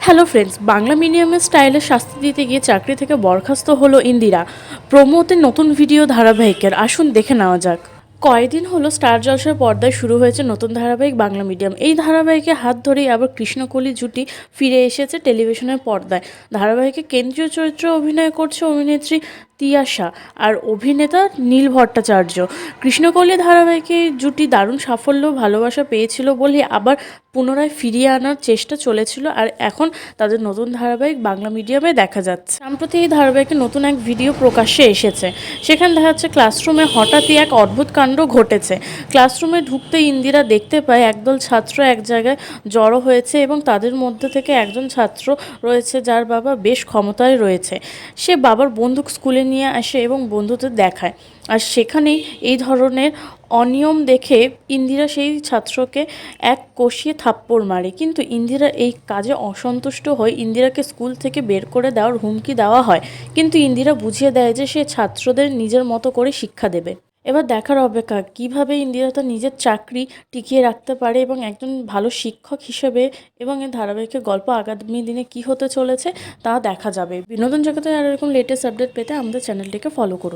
Hello friends, Bangla মিডিয়ামের স্টাইলে শাস্তি দিতে গিয়ে চাকরি থেকে বরখাস্ত হলো ইন্দিরা। প্রমোতে নতুন ভিডিও ধারাবাহিকের আসুন দেখে নেওয়া যাক। কয়েকদিন হলো স্টার জলসার পর্দায় শুরু হয়েছে নতুন ধারাবাহিক বাংলা মিডিয়াম। এই ধারাবাহিকে হাত ধরেই আবার কৃষ্ণকলি জুটি ফিরে এসেছে টেলিভিশনের পর্দায়। ধারাবাহিকে কেন্দ্রীয় চরিত্রে অভিনয় করছে অভিনেত্রী তিয়াশা আর অভিনেতা নীল ভট্টাচার্য। কৃষ্ণকলি ধারাবাহিকে এই জুটি দারুণ সাফল্য ভালোবাসা পেয়েছিল বলে আবার পুনরায় ফিরিয়ে আনার চেষ্টা চলেছিল, আর এখন তাদের নতুন ধারাবাহিক বাংলা মিডিয়ামে দেখা যাচ্ছে। সম্প্রতি এই ধারাবাহিকে নতুন এক ভিডিও প্রকাশ্যে এসেছে। সেখানে দেখা যাচ্ছে ক্লাসরুমে হঠাৎই এক অদ্ভুত কাণ্ড ঘটেছে। ক্লাসরুমে ঢুকতে ইন্দিরা দেখতে পায় একদল ছাত্র এক জায়গায় জড়ো হয়েছে এবং তাদের মধ্যে থেকে একজন ছাত্র রয়েছে যার বাবা বেশ ক্ষমতায় রয়েছে। সে বাবার বন্দুক স্কুলে নিয়ে আসে এবং বন্ধুদের দেখায়, আর সেখানেই এই ধরনের অনিয়ম দেখে ইন্দিরা সেই ছাত্রকে এক কষিয়ে থাপ্পড় মারে। কিন্তু ইন্দিরা এই কাজে অসন্তুষ্ট হয়ে ইন্দিরাকে স্কুল থেকে বের করে দেওয়ার হুমকি দেওয়া হয়, কিন্তু ইন্দিরা বুঝিয়ে দেয় যে সে ছাত্রদের নিজের মতো করে শিক্ষা দেবে। এবার দেখার অপেক্ষা কিভাবে ইন্দিরা তার নিজের চাকরি টিকিয়ে রাখতে পারে এবং একজন ভালো শিক্ষক হিসেবে, এবং এই ধারাবাহিকের গল্প আগামী দিনে কি হতে চলেছে তা দেখা যাবে। বিনোদন জগতে আর এরকম লেটেস্ট আপডেট পেতে আমাদের চ্যানেলটিকে ফলো করুন।